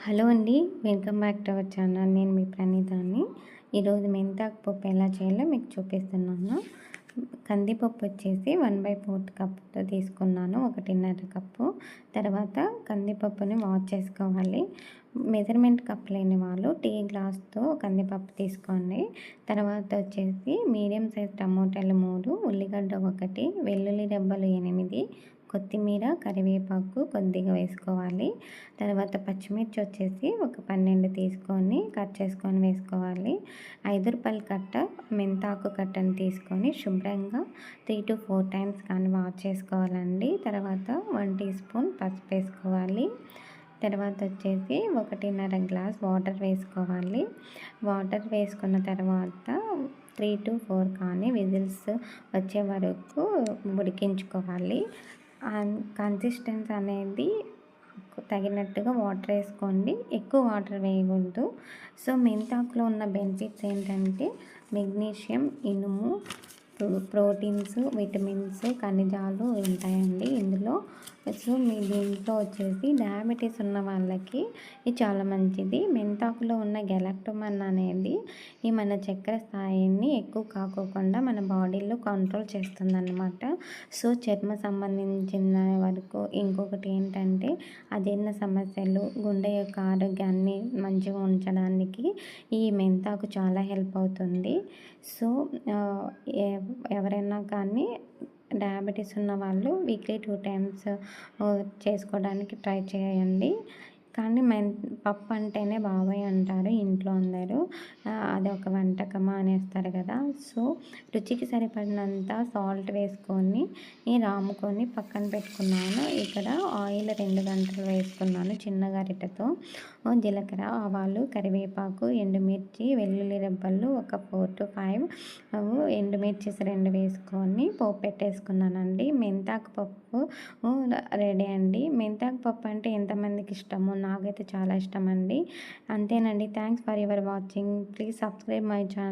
Hello అండి. Welcome back to our channel. నేను మీ ప్రణీతాని. ఈరోజు మెంతాకు పప్పు ఎలా చేయాలో మీకు చూపిస్తున్నాను. కందిపప్పు వచ్చేసి 1/4 కప్తో తీసుకున్నాను, 1.5 కప్పు. తర్వాత కందిపప్పుని వాష్ చేసుకోవాలి. మెజర్మెంట్ కప్ లేని వాళ్ళు టీ గ్లాస్తో కందిపప్పు తీసుకోండి. తర్వాత వచ్చేసి మీడియం సైజ్ టమోటాలు 3, ఉల్లిగడ్డ 1, వెల్లుల్లి రెబ్బలు 8, కొత్తిమీర, కరివేపాకు కొద్దిగా వేసుకోవాలి. తర్వాత పచ్చిమిర్చి వచ్చేసి ఒక 12 తీసుకొని కట్ చేసుకొని వేసుకోవాలి. రూ. 5 కట్ట మెంతాకు కట్టని తీసుకొని శుభ్రంగా 3 to 4 టైమ్స్ కానీ వాష్ చేసుకోవాలండి. తర్వాత 1 టీ స్పూన్ పసుపు వేసుకోవాలి. తర్వాత వచ్చేసి 1.5 గ్లాస్ వాటర్ వేసుకోవాలి. వాటర్ వేసుకున్న తర్వాత 3 to 4 కానీ విజిల్స్ వచ్చే వరకు ఉడికించుకోవాలి. కన్సిస్టెన్సీ అనేది తగినట్టుగా వాటర్ వేసుకోండి, ఎక్కువ వాటర్ వేయకూడదు. సో మెంతాకులో ఉన్న బెనిఫిట్స్ ఏంటంటే మెగ్నీషియం, ఇనుము, ప్రోటీన్స్, విటమిన్స్, ఖనిజాలు ఉంటాయండి ఇందులో. సో మీ దీంట్లో వచ్చేసి డయాబెటీస్ ఉన్న వాళ్ళకి ఇది చాలా మంచిది. మెంతాకులో ఉన్న గెలాక్టోమన్ అనేది ఈ మన చక్కెర స్థాయిని ఎక్కువ కాకోకుండా మన బాడీలో కంట్రోల్ చేస్తుందన్నమాట. సో చర్మ సంబంధించిన వరకు ఇంకొకటి ఏంటంటే అజీర్ణ సమస్యలు, గుండె యొక్క ఆరోగ్యాన్ని మంచిగా ఉంచడానికి ఈ మెంతాకు చాలా హెల్ప్ అవుతుంది. సో ఎవరైనా కానీ డయాబెటీస్ ఉన్న వాళ్ళు వీక్లీ 2 టైమ్స్ చేసుకోవడానికి ట్రై చేయండి. కానీ పప్పు అంటేనే బాబాయ్ అంటారు ఇంట్లో అందరూ. అదొక వంటకమా అనేస్తారు కదా. సో రుచికి సరిపడినంత సాల్ట్ వేసుకొని రాముకొని పక్కన పెట్టుకున్నాను. ఇక్కడ ఆయిల్ 2 గంటలు వేసుకున్నాను చిన్న గరిటెతో. జీలకర్ర, ఆవాలు, కరివేపాకు, ఎండుమిర్చి, వెల్లుల్లి రెబ్బలు ఒక 4 to 5, ఎండుమిర్చిస్ 2 వేసుకొని పోపు పెట్టేసుకున్నానండి. మెంతాకు పప్పు రెడీ అండి. మెంతాకు పప్పు అంటే ఎంతమందికి ఇష్టమో నాకైతే చాలా ఇష్టం అండి. అంతేనండి. Thanks for your watching. Please subscribe my channel.